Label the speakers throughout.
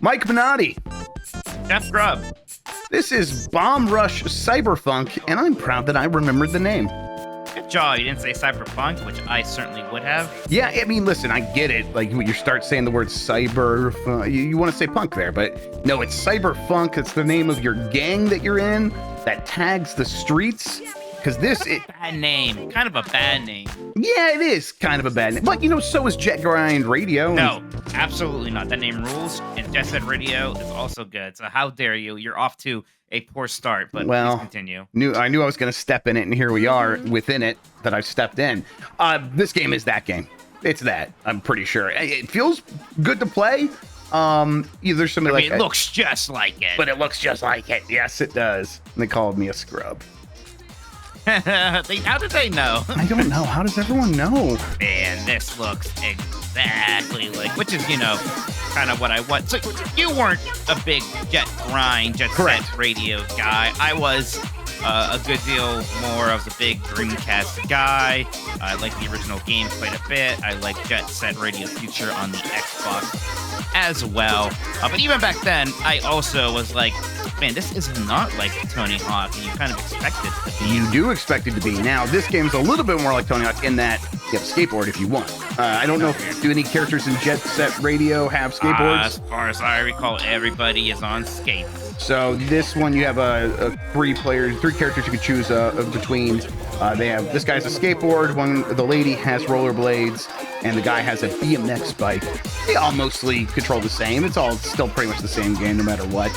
Speaker 1: Mike Minotti.
Speaker 2: Jeff Grubb.
Speaker 1: This is Bomb Rush Cyberfunk, and I'm proud that I remembered the name.
Speaker 2: Good job. You didn't say Cyberpunk, which I certainly would have.
Speaker 1: Yeah, I mean, listen, I get it. Like, when you start saying the word cyber, you want to say punk there, but no, it's Cyberfunk. It's the name of your gang that you're in that tags the streets. Because
Speaker 2: bad name. Kind of a bad name.
Speaker 1: Yeah, it is kind of a bad name. But, so is Jet Grind Radio.
Speaker 2: No, absolutely not. That name rules, and Jet Set Radio is also good. So how dare you? You're off to a poor start, but please continue.
Speaker 1: I knew I was going to step in it, and here we are within it that I've stepped in. This game is that game. It's that, I'm pretty sure. It feels good to play. There's something
Speaker 2: it looks just like it.
Speaker 1: But it looks just like it. Yes, it does. And they called me a scrub.
Speaker 2: How did they know?
Speaker 1: I don't know. How does everyone know?
Speaker 2: Man, this looks exactly like, which is, kind of what I want. So you weren't a big Jet Set Radio guy. I was a good deal more of the big Dreamcast guy. I like the original game quite a bit. I like Jet Set Radio Future on the Xbox as well. But even back then, I also was like, man, this is not like Tony Hawk, and you kind of expect it to be.
Speaker 1: You do expect it to be. Now, this game's a little bit more like Tony Hawk in that you have a skateboard if you want. I don't know do any characters in Jet Set Radio have skateboards?
Speaker 2: As far as I recall, everybody is on skates.
Speaker 1: So this one, you have three characters you can choose between. This guy's a skateboard, the lady has rollerblades, and the guy has a BMX bike. They all mostly control the same. It's all still pretty much the same game, no matter what.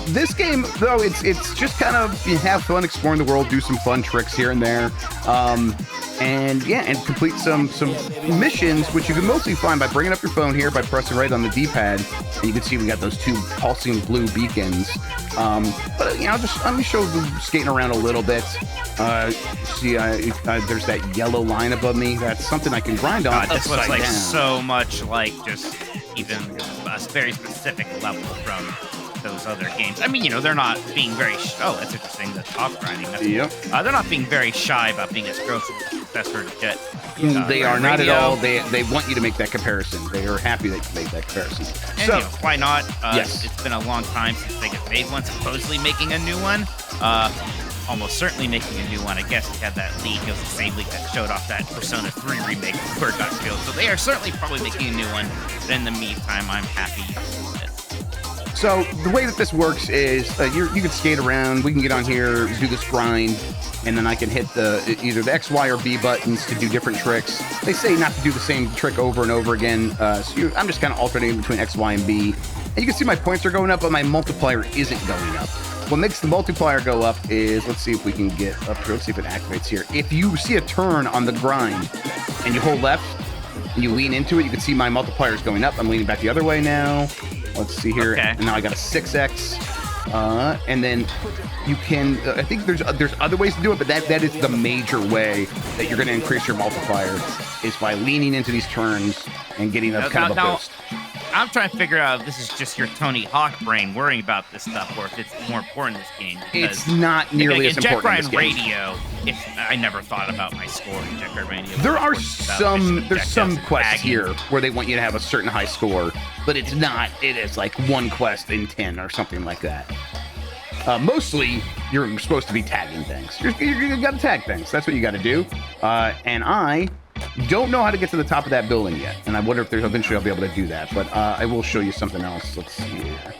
Speaker 1: This game, though, it's just kind of, you have fun exploring the world, do some fun tricks here and there, and complete some missions, which you can mostly find by bringing up your phone here, by pressing right on the D-pad, and you can see we got those two pulsing blue beacons. But let me show the skating around a little bit. See, there's that yellow line above me. That's something I can grind on.
Speaker 2: This looks like so much like just even a very specific level from those other games. I mean, they're not being very... that's interesting, the top grinding.
Speaker 1: Yep.
Speaker 2: They're not being very shy about being as gross as the successor to Jet.
Speaker 1: They are not at all. They want you to make that comparison. They are happy that you made that comparison.
Speaker 2: And,
Speaker 1: so,
Speaker 2: why not?
Speaker 1: Yes.
Speaker 2: It's been a long time since they have made one, supposedly making a new one. Almost certainly making a new one. I guess we had that leak. It was the same leak that showed off that Persona 3 remake before it got killed. So they are certainly probably making a new one. But in the meantime, I'm happy with this.
Speaker 1: So the way that this works is you can skate around. We can get on here, do this grind, and then I can hit either the X, Y, or B buttons to do different tricks. They say not to do the same trick over and over again. I'm just kind of alternating between X, Y, and B. And you can see my points are going up, but my multiplier isn't going up. What makes the multiplier go up is, let's see if we can get up here. Let's see if it activates here. If you see a turn on the grind and you hold left and you lean into it, you can see my multiplier is going up. I'm leaning back the other way now. Let's see here.
Speaker 2: Okay.
Speaker 1: And now I got a 6x. And then you can, I think there's other ways to do it, but that is the major way that you're going to increase your multiplier is by leaning into these turns and getting a kind of a boost.
Speaker 2: I'm trying to figure out if this is just your Tony Hawk brain worrying about this stuff, or if it's more important in this game.
Speaker 1: It's not nearly as important in this game.
Speaker 2: Radio, I never thought about my score in Jet Grind Radio.
Speaker 1: There's some quests here where they want you to have a certain high score, but it's not. It is like one quest in 10 or something like that. Mostly, you're supposed to be tagging things. You got to tag things. That's what you got to do. And I don't know how to get to the top of that building yet, and I wonder if eventually I'll be able to do that, but I will show you something else. Let's see here.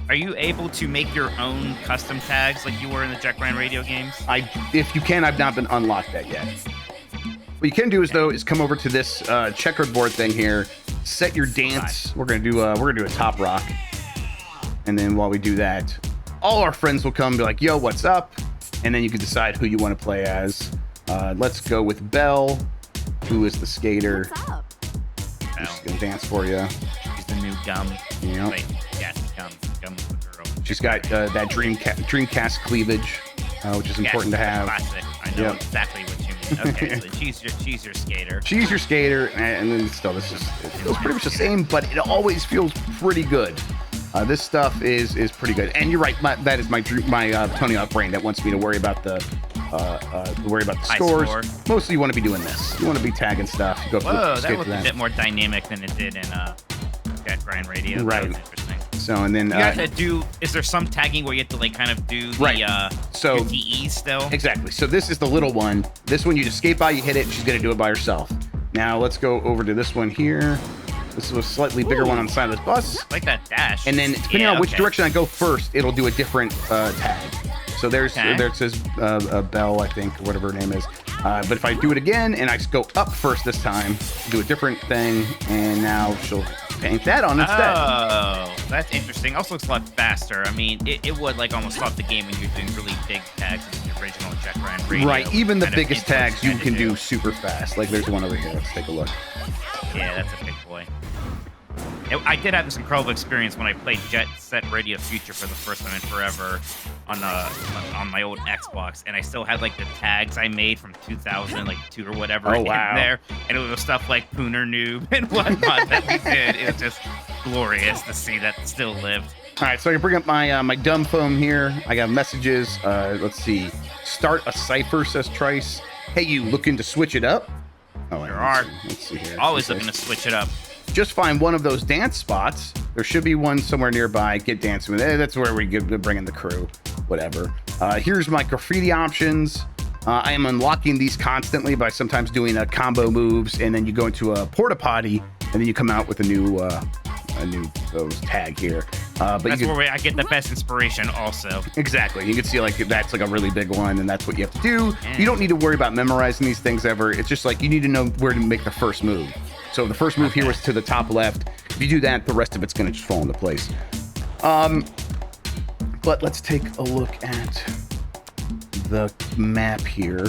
Speaker 2: Are you able to make your own custom tags like you were in the Jet Grind Radio games?
Speaker 1: If you can, I've not been unlocked that yet. What you can do is come over to this checkerboard thing here, set your dance. We're gonna do a Toprock, and then while we do that, all our friends will come and be like, "Yo, what's up?" And then you can decide who you want to play as. Let's go with Belle, who is the skater.
Speaker 3: What's up?
Speaker 1: She's gonna dance for you.
Speaker 2: She's the new Gum.
Speaker 1: Yeah.
Speaker 2: Wait, yes, Gum is the girl.
Speaker 1: She's got that Dreamcast cleavage, which is important to have.
Speaker 2: Classic. I know exactly what you mean. Okay, so she's your skater.
Speaker 1: She's your skater, and then still, it feels pretty much the same, but it always feels pretty good. This stuff is pretty good, and you're right. That is my Tony Hawk brain that wants me to worry about the scores.
Speaker 2: Score.
Speaker 1: Mostly, you want to be doing this. You want to be tagging stuff. You go
Speaker 2: Whoa, that
Speaker 1: skate
Speaker 2: looked
Speaker 1: to
Speaker 2: a bit more dynamic than it did in Jet Grind Radio.
Speaker 1: Right.
Speaker 2: That was interesting.
Speaker 1: So, and then
Speaker 2: you have to do. Is there some tagging where you have to like kind of do the
Speaker 1: so
Speaker 2: your DE still?
Speaker 1: Exactly. So this is the little one. This one you just skate by, you hit it, she's gonna do it by herself. Now let's go over to this one here. This is a slightly bigger one on the side of this bus.
Speaker 2: Like that dash.
Speaker 1: And then depending on which direction I go first, it'll do a different tag. So there it says Belle, I think, or whatever her name is. But if I do it again and I just go up first this time, do a different thing, and now she'll paint that on instead.
Speaker 2: Oh, that's interesting. Also looks a lot faster. I mean, it would like almost stop the game when you're doing really big tags in the original Jet Grind Radio.
Speaker 1: Right, even the biggest tags you can do super fast. Like there's one over here. Let's take a look.
Speaker 2: Yeah, that's a big boy. I did have this incredible experience when I played Jet Set Radio Future for the first time in forever on my old Xbox, and I still had like the tags I made from 2002 or whatever in there, and it was stuff like Pooner Noob and whatnot that we did. It was just glorious to see that still lived.
Speaker 1: All right, so I can bring up my my dumb phone here. I got messages. Let's see. Start a cipher, says Trice. Hey, you looking to switch it up? Oh, let's see here.
Speaker 2: Always looking to switch it up.
Speaker 1: Just find one of those dance spots. There should be one somewhere nearby. Get dancing with it. That's where we bring in the crew. Whatever. Here's my graffiti options. I am unlocking these constantly by sometimes doing combo moves, and then you go into a porta potty, and then you come out with a new tag here. But
Speaker 2: that's where I get the best inspiration also.
Speaker 1: Exactly. You can see like that's like a really big one, and that's what you have to do. Yeah. You don't need to worry about memorizing these things ever. It's just like you need to know where to make the first move. So the first move here was to the top left. If you do that, the rest of it's going to just fall into place. But let's take a look at the map here.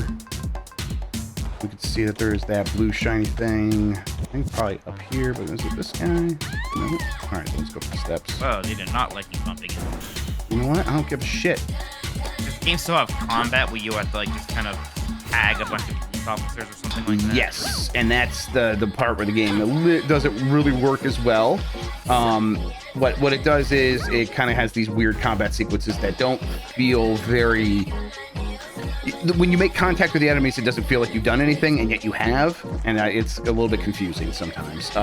Speaker 1: We can see that there is that blue shiny thing. I think probably up here, but is it this guy? No. All right, let's go for the steps.
Speaker 2: Oh, they did not like you bumping it.
Speaker 1: You know what? I don't give a shit.
Speaker 2: Does the game still have combat where you have to like just kind of tag a bunch of police officers or something like that?
Speaker 1: Yes, and that's the part where the game doesn't really work as well. What it does is it kind of has these weird combat sequences that don't feel very... When you make contact with the enemies, it doesn't feel like you've done anything, and yet you have, and it's a little bit confusing sometimes.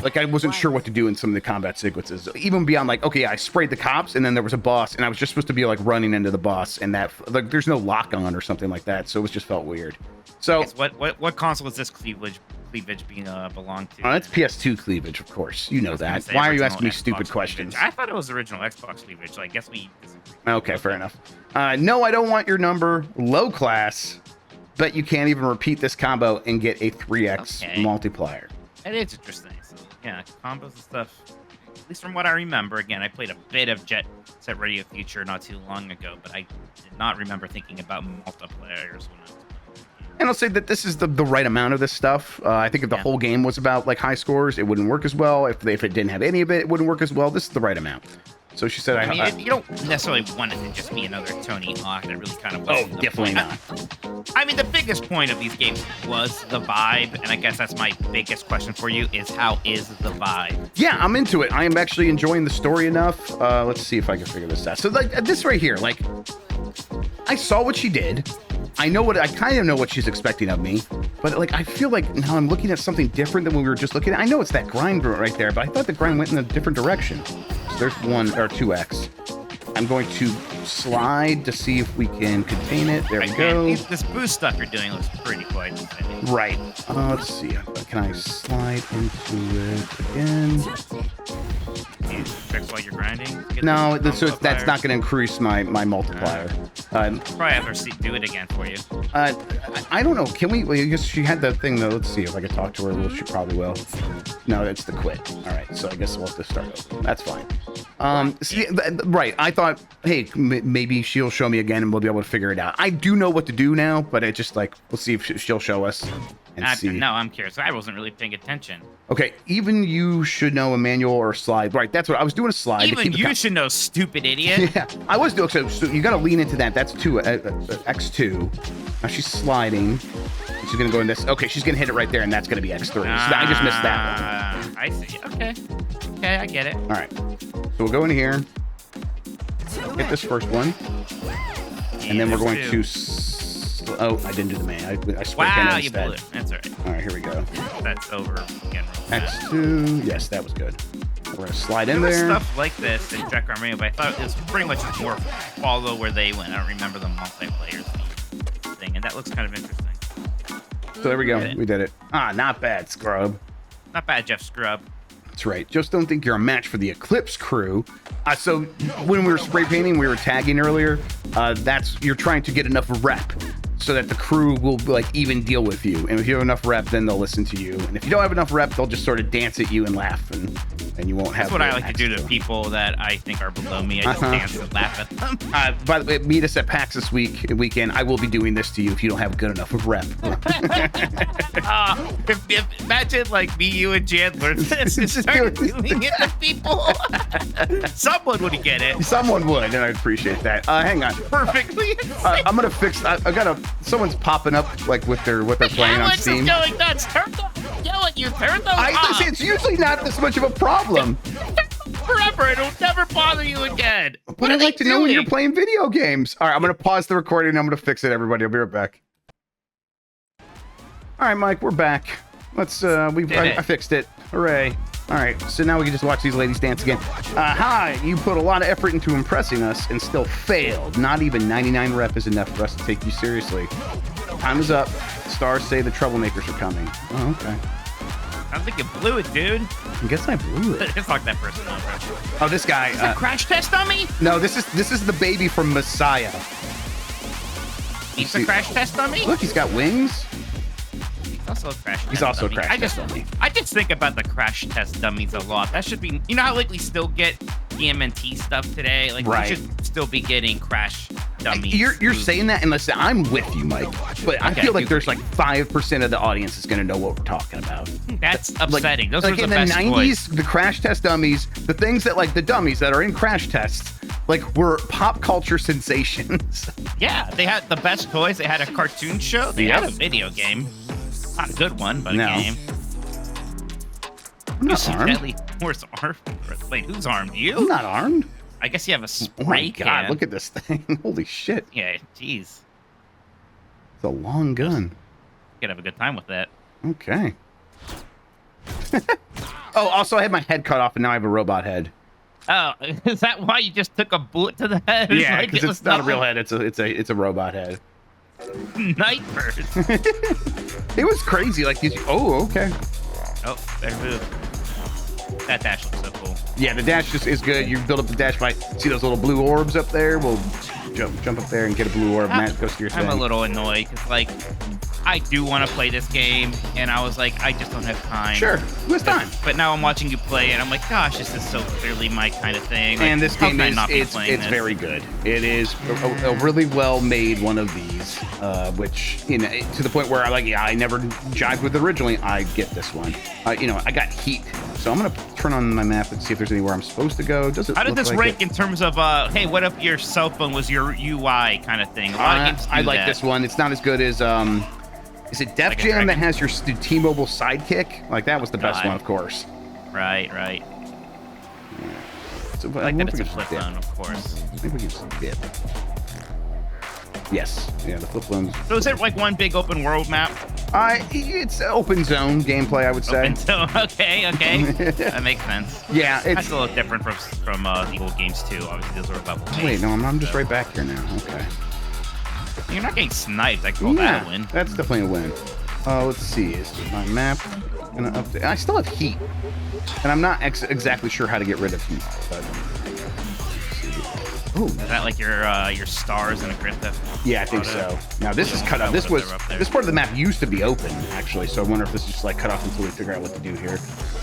Speaker 1: Like I wasn't sure what to do in some of the combat sequences, even beyond like, okay, I sprayed the cops, and then there was a boss, and I was just supposed to be like running into the boss, and that like there's no lock on or something like that, so it just felt weird. So
Speaker 2: what console is this cleavage being belong to?
Speaker 1: That's PS2 cleavage, of course. You know that. Why are you asking me stupid questions?
Speaker 2: I thought it was original Xbox cleavage, so I guess we disagree.
Speaker 1: Okay, fair enough. No, I don't want your number. Low class, but you can't even repeat this combo and get a 3x multiplier.
Speaker 2: That is interesting. So, yeah, combos and stuff. At least from what I remember, again, I played a bit of Jet Set Radio Future not too long ago, but I did not remember thinking about multipliers when I was playing.
Speaker 1: And I'll say that this is the right amount of this stuff. I think if the whole game was about like high scores, it wouldn't work as well. If it didn't have any of it, it wouldn't work as well. This is the right amount. So she said,
Speaker 2: I mean, you don't necessarily want it to just be another Tony Hawk. That really kind of was.
Speaker 1: Oh, definitely not.
Speaker 2: I mean, the biggest point of these games was the vibe, and I guess that's my biggest question for you: is how is the vibe?
Speaker 1: Yeah, I'm into it. I am actually enjoying the story enough. Let's see if I can figure this out. So, like this right here, like I saw what she did. I kind of know what she's expecting of me, but like I feel like now I'm looking at something different than when we were just looking at. I know it's that grind right there, but I thought the grind went in a different direction. So there's 1 or 2x. I'm going to slide to see if we can contain it. There we go.
Speaker 2: This boost stuff you're doing looks pretty quite insane.
Speaker 1: Right. Let's see. Can I slide into it again?
Speaker 2: Do you fix while you're grinding?
Speaker 1: No, so that's not going to increase my multiplier.
Speaker 2: Probably have her do it again for you.
Speaker 1: I don't know. Can we? Well, I guess she had that thing though. Let's see if I can talk to her. Well, she probably will. No, it's the quit. All right. So I guess we'll have to start over. That's fine. Right. I thought, hey, maybe she'll show me again and we'll be able to figure it out. I do know what to do now, but it just like we'll see if she'll show us. See.
Speaker 2: No, I'm curious. I wasn't really paying attention.
Speaker 1: Okay, even you should know a manual or a slide. Right, that's what I was doing. A slide.
Speaker 2: Even you should know, stupid idiot.
Speaker 1: Yeah, I was doing. So you got to lean into that. That's X2. Now she's sliding. She's gonna go in this. Okay, she's gonna hit it right there, and that's gonna be X3. So I just missed that
Speaker 2: one. I see. Okay, I get it.
Speaker 1: All right. So we'll go in here. Hit this first one, and then we're going to. Oh, I didn't do the main. I swear.
Speaker 2: Wow, you blew it. That's all right.
Speaker 1: All right, here we go.
Speaker 2: That's over again.
Speaker 1: X2. Yes, that was good. We're gonna slide in
Speaker 2: There was
Speaker 1: there.
Speaker 2: stuff like this in Jack Armenia, but I thought it was pretty much just more follow where they went. I don't remember the multiplayer thing, and that looks kind of interesting.
Speaker 1: So there we go. We did it. Ah, not bad, Scrub.
Speaker 2: Not bad, Jeff Scrub.
Speaker 1: That's right. Just don't think you're a match for the Eclipse crew. So when we were spray painting, we were tagging earlier. You're trying to get enough rep so that the crew will like even deal with you. And if you have enough rep, then they'll listen to you. And if you don't have enough rep, they'll just sort of dance at you and laugh, and you won't have.
Speaker 2: That's what I like to do to people that I think are below me. I just dance and laugh at them.
Speaker 1: By the way, meet us at PAX this weekend. I will be doing this to you if you don't have good enough of rep.
Speaker 2: Imagine like me, you, and Jan learned this and started doing it to people. Someone would get it.
Speaker 1: Someone would, and I'd appreciate that. Hang on.
Speaker 2: Perfectly.
Speaker 1: I'm gonna fix. I got someone's popping up like with their what they're playing on Steam.
Speaker 2: Alex is going nuts. Turn you turn those off.
Speaker 1: It's usually not this much of a problem.
Speaker 2: Forever, it'll never bother you again.
Speaker 1: But I'd like to know when you're playing video games. All right, I'm gonna pause the recording and I'm gonna fix it. Everybody, I'll be right back. All right, Mike, we're back. Let's. I fixed it. Hooray! All right, so now we can just watch these ladies dance again. Hi, you put a lot of effort into impressing us and still failed. Not even 99 rep is enough for us to take you seriously. Time is up. Stars say the troublemakers are coming. Oh, okay.
Speaker 2: I think you blew it, dude.
Speaker 1: I guess I blew it.
Speaker 2: Just like that person over.
Speaker 1: Oh, this guy.
Speaker 2: Is that Crash Test Dummy?
Speaker 1: No, this is the baby from Messiah.
Speaker 2: He's a Crash Test Dummy?
Speaker 1: Look, he's got wings.
Speaker 2: He's also a Crash Test Dummy. I just think about the Crash Test Dummies a lot. That should be, you know how like we still get TMNT stuff today? Like we should still be getting Crash Dummies.
Speaker 1: You're saying that, and listen, I'm with you, Mike. But I feel like there's like 5% of the audience is going to know what we're talking about.
Speaker 2: That's upsetting. Those
Speaker 1: like
Speaker 2: were
Speaker 1: in
Speaker 2: the
Speaker 1: the
Speaker 2: best
Speaker 1: 90s,
Speaker 2: toys.
Speaker 1: the Crash Test Dummies, the things that like the dummies that are in Crash Tests, like were pop culture sensations.
Speaker 2: Yeah, they had the best toys. They had a cartoon show. They had a video game. Not a good one, but a game.
Speaker 1: I'm not armed.
Speaker 2: Where's armed? Wait, who's armed? You?
Speaker 1: I'm not armed.
Speaker 2: I guess you have a spray
Speaker 1: Oh my
Speaker 2: can.
Speaker 1: God, look at this thing. Holy shit.
Speaker 2: Yeah, jeez.
Speaker 1: It's a long gun.
Speaker 2: You could have a good time with that.
Speaker 1: Okay. Oh, also I had my head cut off and now I have a robot head.
Speaker 2: Oh, is that why you just took a bullet to the head?
Speaker 1: Yeah,
Speaker 2: like
Speaker 1: because it's not a real head. It's a robot head.
Speaker 2: Nightmares.
Speaker 1: It was crazy. Like these. Oh, okay.
Speaker 2: Oh, there's move. That dash looks so cool.
Speaker 1: Yeah, the dash just is good. You build up the dash by see those little blue orbs up there. We'll jump up there and get a blue orb. Matt, goes to your thing.
Speaker 2: I'm a little annoyed because like I do want to play this game, and I was like, I just don't have time.
Speaker 1: Sure, who's time?
Speaker 2: But now I'm watching you play, and I'm like, gosh, this is so clearly my kind of thing. Like,
Speaker 1: and this game is
Speaker 2: it's
Speaker 1: very good. It is a really well made one of these, which to the point where I never jived with it originally. I get this one. I got heat, so I'm gonna turn on my map and see if there's anywhere I'm supposed to go.
Speaker 2: How does this rank in terms of hey, what if your cell phone was your UI kind of thing? A lot of games do
Speaker 1: I like this one. It's not as good as is it Def Jam that has your T-Mobile Sidekick? Like that was the best one, of course.
Speaker 2: Right.
Speaker 1: Yeah. So,
Speaker 2: I like that it's a flip phone, of course.
Speaker 1: I think we can dip. Yes. Yeah, the flip phones.
Speaker 2: So is it like one big open world map?
Speaker 1: It's open zone gameplay, I would say.
Speaker 2: Open zone. Okay. That makes sense.
Speaker 1: Yeah,
Speaker 2: that's a little different from the old games too. Obviously, those are level based.
Speaker 1: Wait, no, I'm just right back here now. Okay.
Speaker 2: You're not getting sniped. I call that a win.
Speaker 1: That's definitely a win. Let's see. Is my map gonna update? I still have heat, and I'm not exactly sure how to get rid of heat. But
Speaker 2: is that like your stars in a Grand Theft?
Speaker 1: Yeah, I think so. Now this is cut off. This part of the map used to be open actually, so I wonder if this is just like cut off until we figure out what to do here.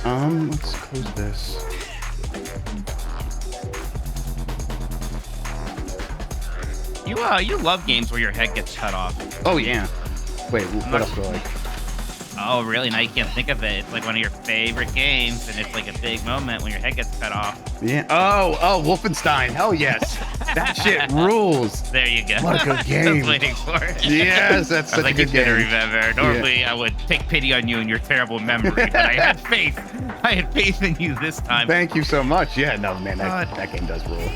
Speaker 1: Let's close this.
Speaker 2: You love games where your head gets cut off.
Speaker 1: Oh yeah. Wait, what else do I like?
Speaker 2: Oh really? Now you can't think of it. It's like one of your favorite games, and it's like a big moment when your head gets cut off.
Speaker 1: Yeah. Oh, Wolfenstein. Hell yes. That shit rules.
Speaker 2: There you go.
Speaker 1: What a good game.
Speaker 2: I was waiting for it.
Speaker 1: Yes, that's such a good game.
Speaker 2: To remember. Normally, I would take pity on you and your terrible memory, but I had faith. I had faith in you this time.
Speaker 1: Thank you so much. Yeah, no, man, that game does rule.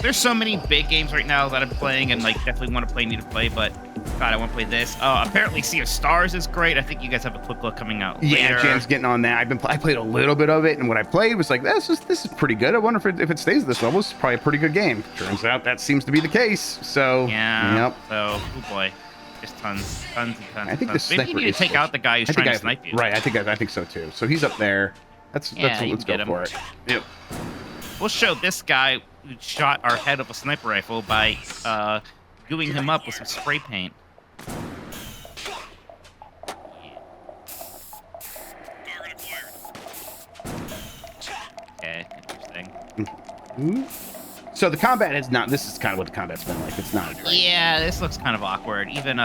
Speaker 2: there's so many big games right now that I'm playing and like definitely want to play, need to play, but God, I want to play this. Apparently Sea of Stars is great. I think you guys have a quick look coming out later.
Speaker 1: Yeah, Jam's getting on that. I played a little bit of it, and what I played was like, this is pretty good. I wonder if it stays at this level. It's probably a pretty good game. Turns out that seems to be the case. So
Speaker 2: yeah.
Speaker 1: Yep.
Speaker 2: So oh boy, just tons and tons.
Speaker 1: I think
Speaker 2: tons.
Speaker 1: the
Speaker 2: Maybe you need to take out the guy who's trying to snipe you.
Speaker 1: Right. I think so too. So he's up there. Let's go for it. Yep.
Speaker 2: We'll show this guy who shot our head with a sniper rifle by gooing him up with some spray paint. Okay, interesting.
Speaker 1: So the combat is not. This is kind of what the combat's been like. It's not great.
Speaker 2: Yeah, this looks kind of awkward. Even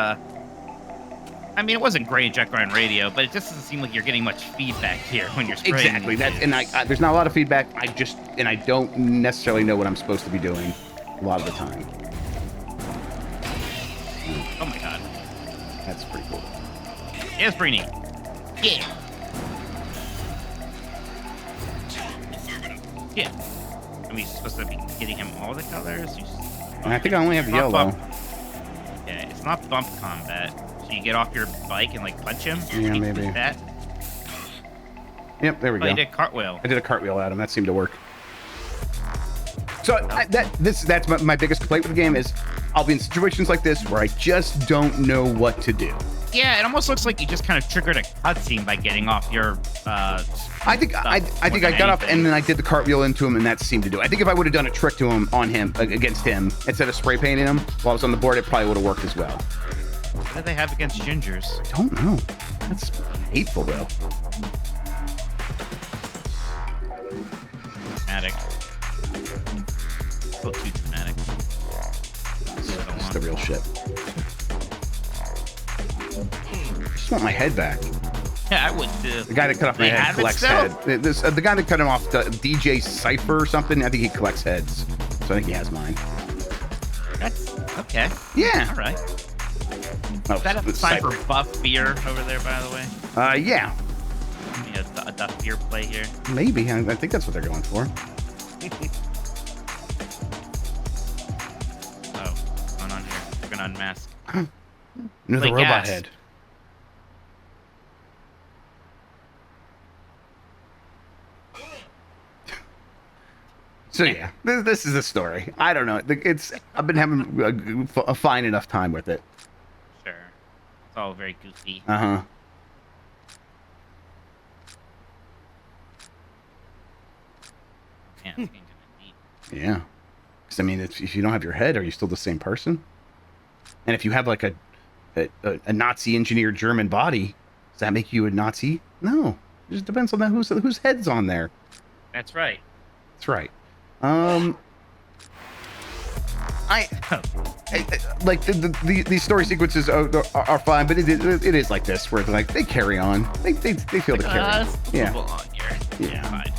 Speaker 2: I mean, it wasn't great in Jet Grind Radio, but it just doesn't seem like you're getting much feedback here when you're spraying.
Speaker 1: Exactly. There's not a lot of feedback. I don't necessarily know what I'm supposed to be doing a lot of the time.
Speaker 2: Oh my god.
Speaker 1: That's pretty cool.
Speaker 2: Yeah, it's pretty neat. Yeah. Yeah. Are we supposed to be getting him all the colors?
Speaker 1: I think I only have yellow.
Speaker 2: Yeah, it's not bump combat. So you get off your bike and like punch him?
Speaker 1: Yeah, maybe.
Speaker 2: That?
Speaker 1: Yep, there we go.
Speaker 2: You did a cartwheel.
Speaker 1: I did a cartwheel at him. That seemed to work. So that's my biggest complaint with the game is I'll be in situations like this where I just don't know what to do.
Speaker 2: Yeah, it almost looks like you just kind of triggered a cutscene by getting off your.
Speaker 1: I think I got off and then I did the cartwheel into him and that seemed to do it. I think if I would have done a trick to him against him instead of spray painting him while I was on the board, it probably would have worked as well.
Speaker 2: What do they have against gingers?
Speaker 1: I don't know. That's hateful though.
Speaker 2: Dramatic. A little too dramatic.
Speaker 1: That's the real shit. I just want my head back.
Speaker 2: Yeah, I would too.
Speaker 1: The guy that cut off my head collects head. The guy that cut him off, DJ Cypher or something, I think he collects heads. So I think he has mine.
Speaker 2: That's okay.
Speaker 1: Yeah.
Speaker 2: All right.
Speaker 1: Oh,
Speaker 2: Is that a sign for buff beer over there, by the way?
Speaker 1: Yeah.
Speaker 2: A duff beer play here.
Speaker 1: Maybe. I think that's what they're going for.
Speaker 2: Oh, what's going on here? We're gonna unmask.
Speaker 1: Another robot head. So yeah, this is the story. I don't know. I've been having a fine enough time with it.
Speaker 2: Sure. It's all very goofy.
Speaker 1: Uh-huh.
Speaker 2: Yeah, it's getting kind of neat.
Speaker 1: Yeah. Because I mean, if you don't have your head, are you still the same person? And if you have like a Nazi engineered German body, does that make you a Nazi? No. It just depends on whose head's on there.
Speaker 2: That's right.
Speaker 1: That's right. I like these story sequences are fine, but it is like this where it's like they carry on. They feel the carry.
Speaker 2: Yeah. On here. Yeah. Fine.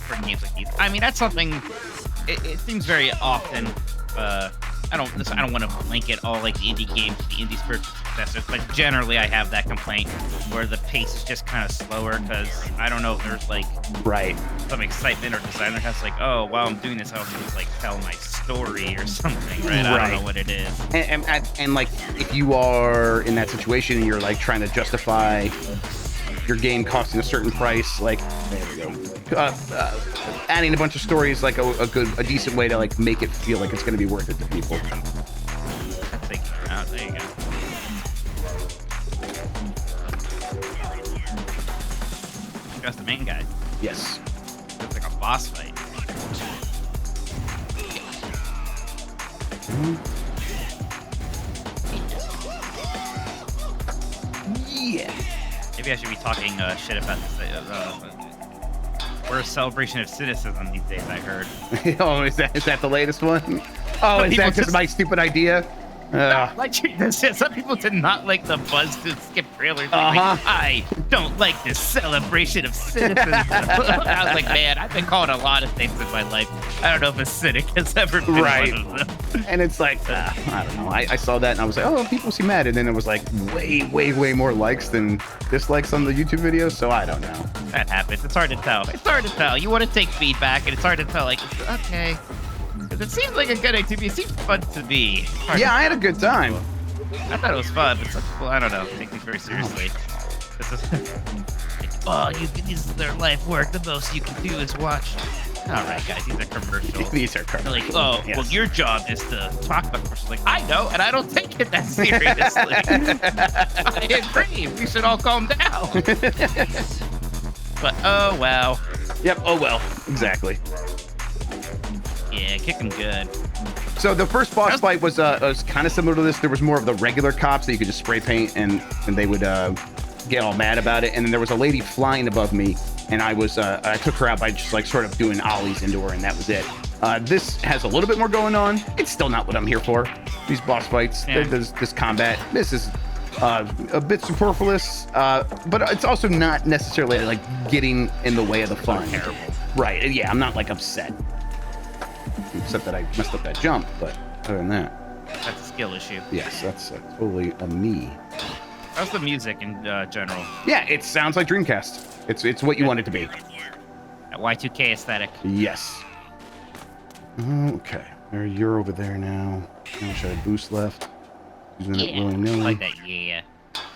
Speaker 2: For games like these, I mean that's something. It seems very often. I don't want to blanket all like the indie games, the indie spiritual successors, but generally I have that complaint where the pace is just kind of slower because I don't know if there's like some excitement or designer has like, oh, while I'm doing this, I also just like tell my story or something, right? I don't know what it is.
Speaker 1: And like if you are in that situation and you're like trying to justify your game costing a certain price, like there we go. Adding a bunch of stories like a decent way to like make it feel like it's going to be worth it to people.
Speaker 2: There you go. That's the main guy.
Speaker 1: Yes.
Speaker 2: It's like a boss fight.
Speaker 1: Yeah.
Speaker 2: Maybe I should be talking shit about this. We're a celebration of cynicism these days, I heard.
Speaker 1: Oh, is that the latest one? Oh, is that just my stupid idea?
Speaker 2: Like some people did not like the buzz to skip trailers. Like, I don't like this celebration of cynicism. I was like, man, I've been called a lot of things in my life. I don't know if a cynic has ever been one of them.
Speaker 1: And it's like, I don't know. I saw that and I was like, oh, people seem mad. And then it was like way more likes than dislikes on the YouTube video. So I don't know.
Speaker 2: That happens. It's hard to tell. You want to take feedback and it's hard to tell. Like, okay. Because it seems like a good activity. It seems fun to be.
Speaker 1: Yeah, I had a good time.
Speaker 2: I thought it was fun, but well, I don't know. Take things very seriously. This is. Oh, this is their life work. The most you can do is watch. All right, guys, these are commercials.
Speaker 1: These are commercials.
Speaker 2: Like, oh, yes. Well, your job is to talk about commercials. Like, I know, and I don't take it that seriously. I agree. We should all calm down. But, oh, wow.
Speaker 1: Yep, oh, well. Exactly.
Speaker 2: Yeah, kick him good.
Speaker 1: So the first boss fight was kind of similar to this. There was more of the regular cops that you could just spray paint, and they would get all mad about it. And then there was a lady flying above me, and I took her out by just like sort of doing ollies into her, and that was it. This has a little bit more going on. It's still not what I'm here for. These boss fights, this combat, this is a bit superfluous, but it's also not necessarily like getting in the way of the fun.
Speaker 2: Terrible.
Speaker 1: Right? Yeah, I'm not like upset, except that I messed up that jump. But other than that,
Speaker 2: that's a skill issue.
Speaker 1: Yes, that's totally a me.
Speaker 2: How's the music in general?
Speaker 1: Yeah, it sounds like Dreamcast. It's what you want it to be.
Speaker 2: That Y2K aesthetic.
Speaker 1: Yes. Okay. You're over there now. How much I boost left? Using it willy-nilly.
Speaker 2: I like that, yeah.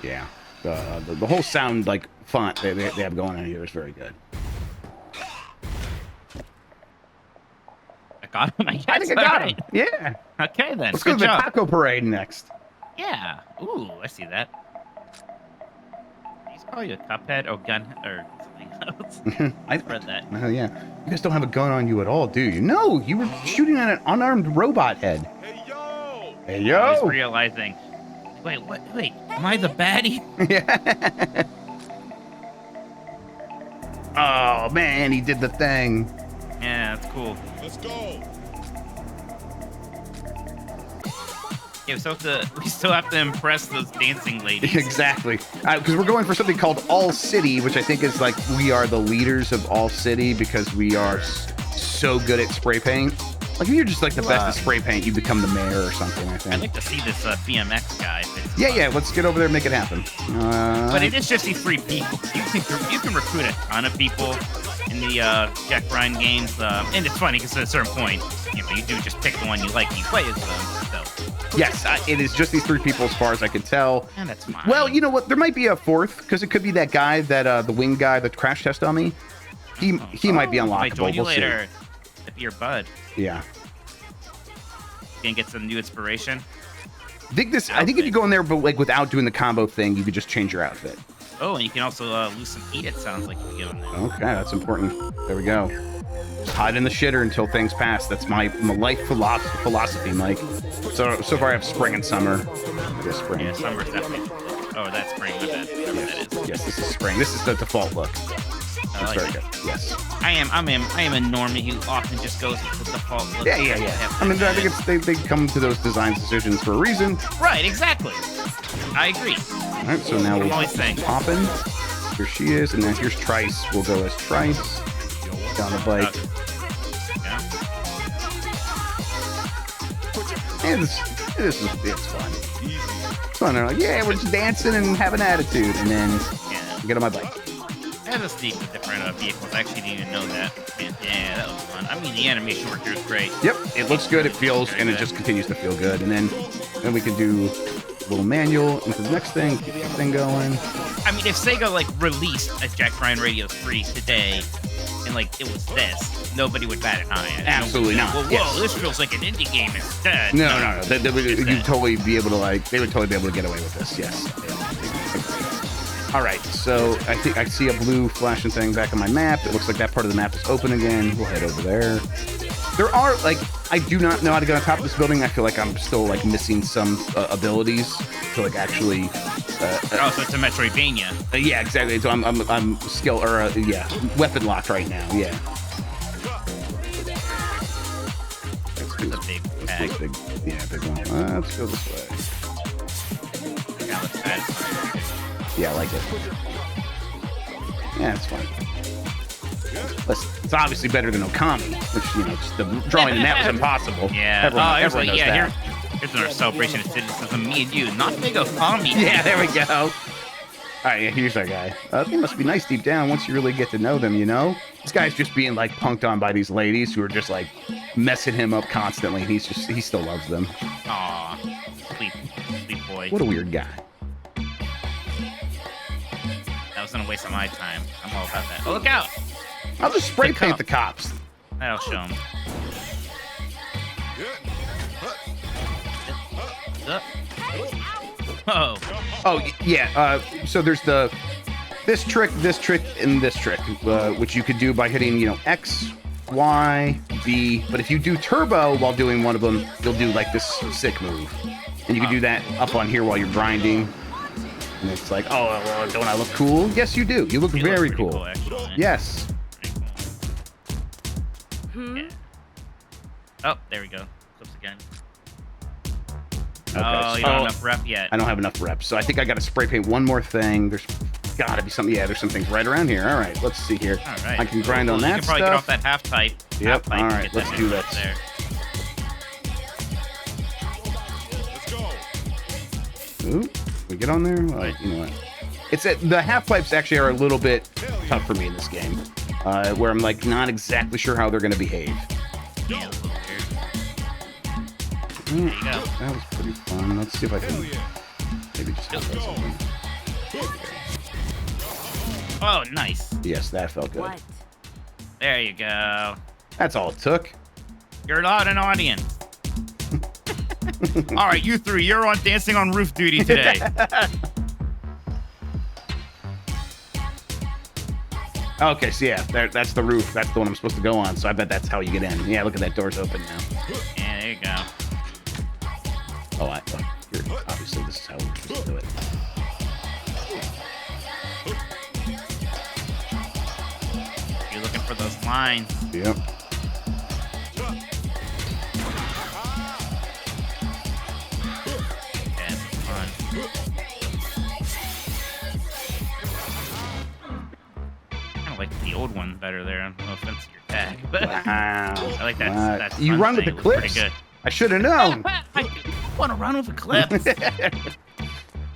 Speaker 1: Yeah. The whole sound like font they have going on here is very good.
Speaker 2: I got him.
Speaker 1: I think I got him. Yeah.
Speaker 2: Okay then.
Speaker 1: Let's go to the taco parade next.
Speaker 2: Yeah. Ooh, I see that. He's probably a cuphead or gun or something else. I read that.
Speaker 1: Oh yeah. You guys don't have a gun on you at all, do you? No, you were shooting at an unarmed robot head.
Speaker 3: Hey yo!
Speaker 1: Hey yo!
Speaker 2: I was realizing. Wait, what? Wait, am I the baddie?
Speaker 1: Yeah. Oh man, he did the thing.
Speaker 2: Yeah, that's cool.
Speaker 3: Let's go.
Speaker 2: Yeah, we still have to impress those dancing ladies.
Speaker 1: Exactly. Because we're going for something called All City, which I think is like we are the leaders of All City because we are so good at spray paint. Like if you're just like the best at spray paint, you become the mayor or something, I think.
Speaker 2: I'd like to see this BMX guy.
Speaker 1: Yeah, let's get over there and make it happen.
Speaker 2: But it is just these 3 people. You can recruit a ton of people in the Jack Ryan games. And it's funny because at a certain point, you do just pick the one you like and you play as them. So.
Speaker 1: Yes, it is just these 3 people as far as I can tell.
Speaker 2: And that's fine.
Speaker 1: Well, you know what? There might be a 4th because it could be that guy, that the wing guy that crash test on me. He might be unlockable.
Speaker 2: Might join you
Speaker 1: we'll
Speaker 2: later. If you're bud.
Speaker 1: Yeah.
Speaker 2: You can get some new inspiration.
Speaker 1: I think if you go in there, but like without doing the combo thing, you could just change your outfit.
Speaker 2: Oh, and you can also lose some heat. It sounds like you go in there.
Speaker 1: Okay, that's important. There we go. Just hide in the shitter until things pass. That's my life philosophy, Mike. So far I have spring and summer. This spring.
Speaker 2: Yeah, summer's definitely. Oh, that's spring. My bad.
Speaker 1: Yes. Yes, this is spring. This is the default look. That's very good. Yes.
Speaker 2: I am a normie who often just goes with the default look.
Speaker 1: Yeah. I mean, I think they come to those design decisions for a reason.
Speaker 2: Right. Exactly. I agree.
Speaker 1: All right. So now we'll pop in. Here she is, and then here's Trice. We'll go as Trice down the bike.
Speaker 2: Yeah.
Speaker 1: And it's fun. It's fun. They're like, yeah, we're just dancing and having attitude, and then get on my bike.
Speaker 2: It has a steep with different vehicles. I actually didn't even know that. Yeah, that was fun. I mean, the animation work here is great.
Speaker 1: Yep, it looks good, it feels, and it just continues to feel good. And then we can do a little manual into the next thing, keep the thing going.
Speaker 2: I mean, if Sega, released a Jack Ryan Radio 3 today, and, it was this, nobody would bat an eye.
Speaker 1: Absolutely not.
Speaker 2: Well, whoa, this feels like an indie game instead.
Speaker 1: No. You'd totally be able to, they would totally be able to get away with this, yes. All right, so I think I see a blue flashing thing back on my map. It looks like that part of the map is open again. We'll head over there. There are, I do not know how to get on top of this building. I feel like I'm still, missing some abilities to, actually...
Speaker 2: so it's a Metroidvania.
Speaker 1: Yeah, exactly. So I'm skill, or, weapon locked right now, yeah.
Speaker 2: That's a big bag.
Speaker 1: Big one. Let's go this way.
Speaker 2: Yeah, let's add.
Speaker 1: Yeah, I like it. Yeah, it's fine. Listen, it's obviously better than Okami, which, just the drawing in that was impossible.
Speaker 2: Yeah.
Speaker 1: Everyone knows that.
Speaker 2: Here's another celebration of citizenship. Me and you, not big Okami.
Speaker 1: Yeah, there we go. All right, here's our guy. They must be nice deep down once you really get to know them, This guy's just being, punked on by these ladies who are just, messing him up constantly. He still loves them.
Speaker 2: Aw, sweet boy.
Speaker 1: What a weird guy.
Speaker 2: That was gonna waste of my time. I'm all about that. Oh, look out!
Speaker 1: I'll just spray paint the cops.
Speaker 2: That'll show him. Oh.
Speaker 1: Oh yeah. So there's this trick, and this trick, which you could do by hitting, X, Y, B. But if you do turbo while doing one of them, you'll do like this sick move, and you can do that up on here while you're grinding. And it's like, oh, well, don't I look cool? Yes, you do. You look very cool.
Speaker 2: Actually.
Speaker 1: Yes.
Speaker 2: Yeah. Oh, there we go. Clips again.
Speaker 1: Okay,
Speaker 2: Oh, you don't have enough rep yet.
Speaker 1: I don't have enough reps, so I think I got to spray paint one more thing. There's got to be something. Yeah, there's some things right around here. All right, let's see here.
Speaker 2: All right.
Speaker 1: I can grind on that
Speaker 2: You can probably
Speaker 1: stuff.
Speaker 2: get off that half pipe.
Speaker 1: Yep. All right, let's do that.
Speaker 2: There.
Speaker 1: Ooh, we get on there. Well, you know what? The half pipes actually are a little bit tough for me in this game, where I'm like not exactly sure how they're going to behave.
Speaker 2: Yeah, a little weird.
Speaker 1: There
Speaker 2: you go.
Speaker 1: That was pretty fun. Let's see if I can maybe just hit that something.
Speaker 2: Oh, nice.
Speaker 1: Yes, that felt good.
Speaker 3: What?
Speaker 2: There you go.
Speaker 1: That's all it took.
Speaker 2: You're not an audience. All right, you three, you're on dancing on roof duty today.
Speaker 1: Okay, so yeah, that's the roof. That's the one I'm supposed to go on. So I bet that's how you get in. Yeah, look at that, door's open now.
Speaker 2: Yeah, there you go.
Speaker 1: Oh, obviously this is how we're supposed to do it.
Speaker 2: You're looking for those lines.
Speaker 1: Yep.
Speaker 2: Yeah, this is fun. Kind of like the old one better there. No offense to your tag, but
Speaker 1: Wow.
Speaker 2: I like that. That
Speaker 1: You
Speaker 2: front
Speaker 1: run with
Speaker 2: thing
Speaker 1: the
Speaker 2: was pretty
Speaker 1: clips.
Speaker 2: good.
Speaker 1: I should have known.
Speaker 2: I want to run with the clips.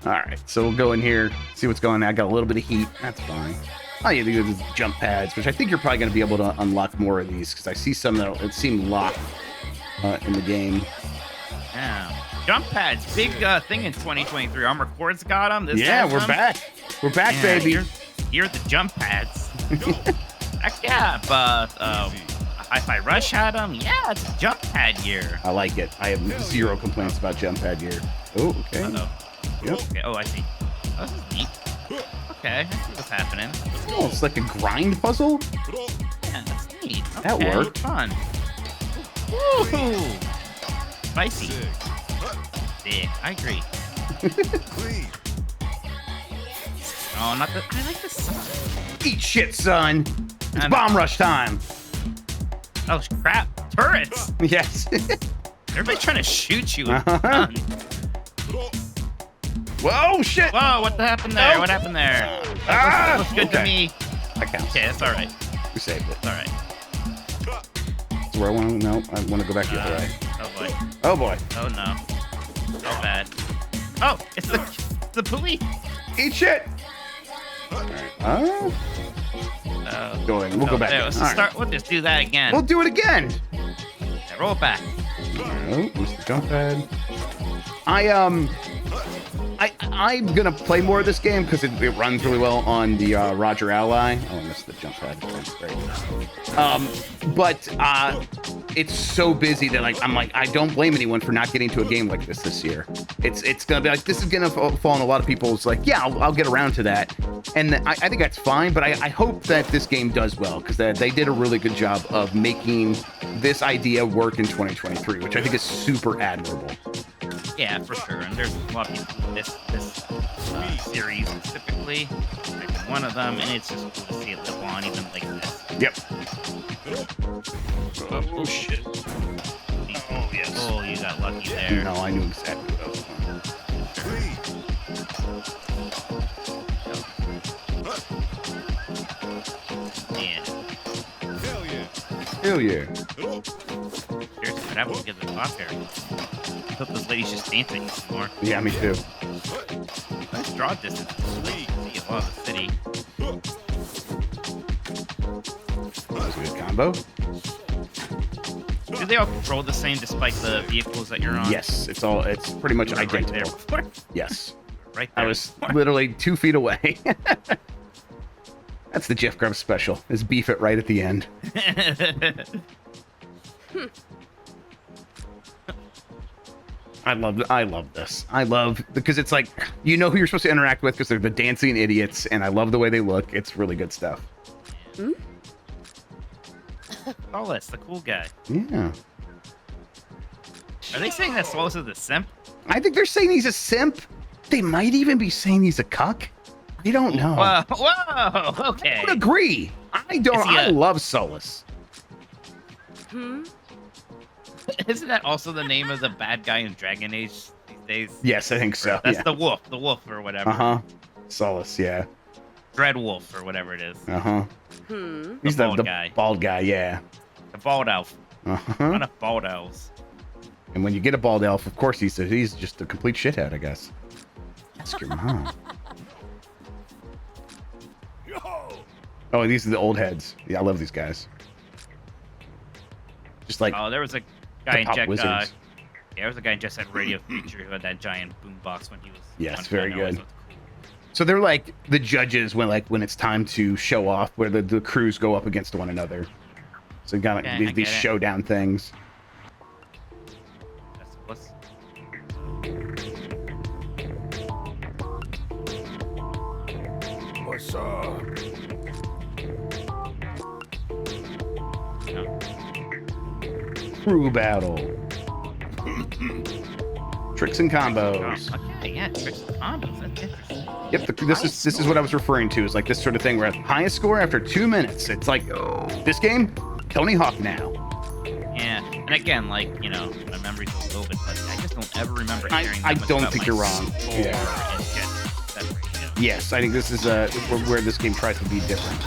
Speaker 1: All right, so we'll go in here, see what's going on. I got a little bit of heat. That's fine. All you do is jump pads, which I think you're probably going to be able to unlock more of these because I see some that seem locked in the game.
Speaker 2: Yeah. Jump pads, big thing in 2023. Armor Core's got them. This
Speaker 1: Yeah,
Speaker 2: has
Speaker 1: we're
Speaker 2: them.
Speaker 1: back. We're back,
Speaker 2: Yeah,
Speaker 1: baby.
Speaker 2: You're the jump pads. Heck yeah, but Hi-Fi Rush had them. Yeah, it's a jump pad year.
Speaker 1: I like it. I have zero complaints about jump pad gear. Oh, okay.
Speaker 2: Uh-oh.
Speaker 1: Yep.
Speaker 2: Okay. Oh, I see. Oh, this is neat. Okay, I see what's happening.
Speaker 1: Oh, it's like a grind puzzle?
Speaker 2: Yeah, that's neat. Okay,
Speaker 1: That worked.
Speaker 2: Fun. Woo! Spicy. Sick. I agree. Oh, not the. I like the sun.
Speaker 1: Eat shit, son. It's
Speaker 2: And-
Speaker 1: bomb rush time.
Speaker 2: Oh crap! Turrets.
Speaker 1: Yes.
Speaker 2: Everybody's trying to shoot you.
Speaker 1: Uh-huh. Whoa, shit.
Speaker 2: Whoa! What happened there?
Speaker 1: Oh.
Speaker 2: What happened there?
Speaker 1: Ah,
Speaker 2: Looks good to
Speaker 1: okay.
Speaker 2: me.
Speaker 1: That counts.
Speaker 2: Okay, that's all right.
Speaker 1: We saved it.
Speaker 2: It's all right.
Speaker 1: That's where I want to. No, I want to go back the other way.
Speaker 2: Oh boy.
Speaker 1: Oh boy.
Speaker 2: Oh no. Oh bad. Oh, it's the police.
Speaker 1: Eat shit. All right. Oh. Going. We'll go back.
Speaker 2: There, let's
Speaker 1: All right.
Speaker 2: start. We'll just do that again.
Speaker 1: We'll do it again.
Speaker 2: Yeah, roll it back.
Speaker 1: Oh, Mr. Jump Pad. I'm gonna play more of this game because it runs really well on the Roger Ally. Oh, I missed the jump pad. That's great. But it's so busy that I'm like I don't blame anyone for not getting to a game like this year. It's gonna be like this is gonna fall on a lot of people's like yeah I'll get around to that, and I think that's fine. But I hope that this game does well because they did a really good job of making this idea work in 2023, which I think is super admirable.
Speaker 2: Yeah, for sure. And there's a lot of people in this series specifically. Like one of them, and it's just cool to see it live on even like this.
Speaker 1: Yep.
Speaker 2: Oh shit. Oh yes. Oh, you got lucky there.
Speaker 1: No, I knew exactly what I was going.
Speaker 2: Yeah.
Speaker 1: Hell yeah.
Speaker 2: Seriously, what happened to get the top here? I hope those ladies just dancing some more.
Speaker 1: Yeah, me too.
Speaker 2: Nice draw distance. See a lot of the city.
Speaker 1: That was a good combo.
Speaker 2: Do they all control the same despite the vehicles that you're on?
Speaker 1: Yes, it's pretty much
Speaker 2: Right
Speaker 1: identical.
Speaker 2: there.
Speaker 1: Yes.
Speaker 2: Right there.
Speaker 1: I was literally 2 feet away. That's the Jeff Grubb special. Is beef it right at the end. I love this. I love because it's like you know who you're supposed to interact with because they're the dancing idiots, and I love the way they look. It's really good stuff.
Speaker 2: Solus, the cool guy.
Speaker 1: Yeah.
Speaker 2: Are they saying that Solus is a simp?
Speaker 1: I think they're saying he's a simp. They might even be saying he's a cuck. I don't know.
Speaker 2: Whoa, okay.
Speaker 1: I would agree. I love Solus.
Speaker 2: Isn't that also the name of the bad guy in Dragon Age these days?
Speaker 1: Yes, I think so.
Speaker 2: That's the wolf or whatever.
Speaker 1: Solus, yeah.
Speaker 2: Dread Wolf or whatever it is.
Speaker 1: He's
Speaker 2: the
Speaker 1: the
Speaker 2: guy.
Speaker 1: Bald guy, yeah.
Speaker 2: The bald elf. Not a bald elves.
Speaker 1: And when you get a bald elf, of course he's just a complete shithead, I guess. Ask your mom. Oh, these are the old heads. Yeah, I love these guys. Just like
Speaker 2: there was a guy in Jet.
Speaker 1: Wizards.
Speaker 2: There was a guy in Jet Set Radio Future who had that giant boombox when he was.
Speaker 1: Yes, very good. So they're like the judges when it's time to show off, where the crews go up against one another. So you got these showdown things.
Speaker 3: What's up?
Speaker 1: Crew battle. Tricks and combos.
Speaker 2: Okay, yeah, tricks and combos. That's interesting.
Speaker 1: Yep, this is what I was referring to. Is like this sort of thing where highest score after 2 minutes. It's like this game, Tony Hawk now.
Speaker 2: Yeah, and again, like my memory's a little bit fuzzy. I just don't ever remember hearing.
Speaker 1: I don't think you're wrong. Yeah. Yes, I think this is where this game tries to be different.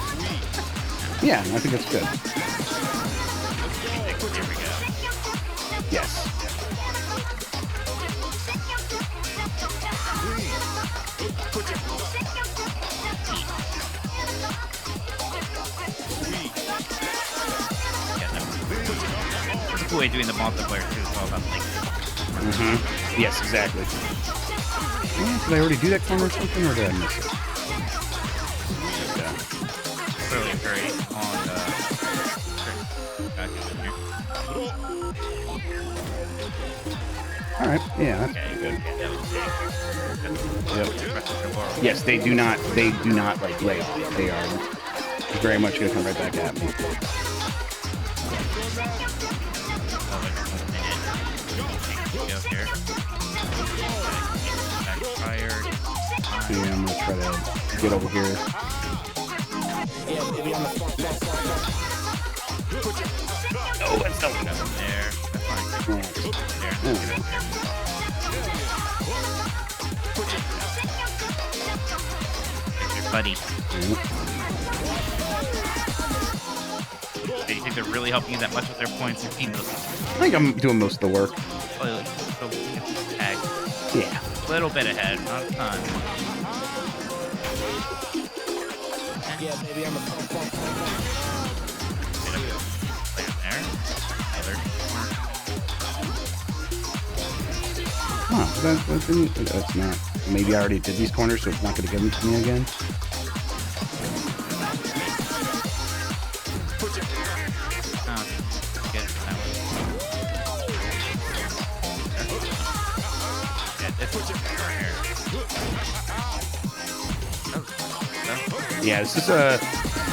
Speaker 1: Yeah, I think that's good.
Speaker 2: Here we go.
Speaker 1: Yes.
Speaker 2: It's a cool way of doing the multiplayer too. It's all about like.
Speaker 1: Yes, exactly. Did I already do that corner or something, or did I miss it?
Speaker 2: Clearly a very long
Speaker 1: All right. Yeah.
Speaker 2: Okay, good.
Speaker 1: Yep. Yes, they do not like lay off. They are very much going to come right back at me. Yeah, I'm gonna try to get over here.
Speaker 2: Oh, it's not there. That's fine. There. There's your buddy. Do you think they're really helping you that much with their points? You've seen those.
Speaker 1: I think I'm doing most of the work.
Speaker 2: Tag.
Speaker 1: Yeah.
Speaker 2: A little bit ahead, not a ton.
Speaker 3: Yeah, baby, I'm a
Speaker 1: That's not. Maybe I already did these corners, so it's not going to give them to me again. Yeah, this is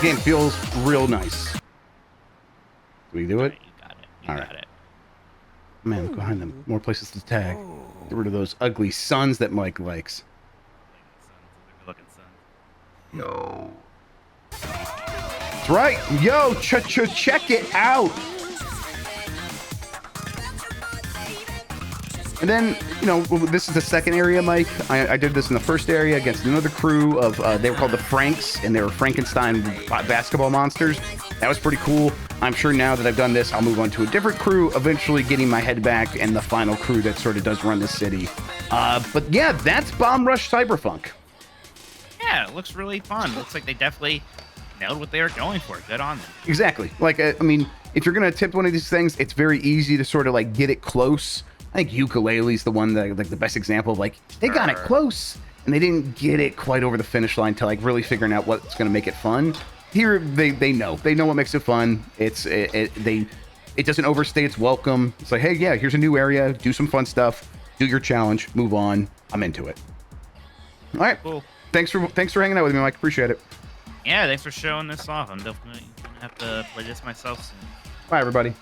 Speaker 1: game feels real nice. Do we do it?
Speaker 2: You got it. You got it.
Speaker 1: Man, look behind them. More places to tag. Get rid of those ugly suns that Mike likes.
Speaker 3: No.
Speaker 1: That's right. Yo, check it out. And then, this is the second area, Mike. I did this in the first area against another crew of, they were called the Franks, and they were Frankenstein basketball monsters. That was pretty cool. I'm sure now that I've done this, I'll move on to a different crew, eventually getting my head back and the final crew that sort of does run the city. But yeah, that's Bomb Rush Cyberfunk.
Speaker 2: Yeah, it looks really fun. Looks like they definitely nailed what they were going for. Good on them.
Speaker 1: Exactly. Like, I mean, if you're gonna attempt one of these things, it's very easy to sort of like get it close. I think ukulele's the one that like the best example of like they got it close and they didn't get it quite over the finish line to like really figuring out what's gonna make it fun. Here they know what makes it fun. It doesn't overstay its welcome. It's like, hey, yeah, here's a new area, do some fun stuff, do your challenge, move on. I'm into it. All right,
Speaker 2: Cool.
Speaker 1: Thanks for hanging out with me, Mike. Appreciate it.
Speaker 2: Yeah, thanks for showing this off. I'm definitely gonna have to play this myself soon.
Speaker 1: Bye, everybody.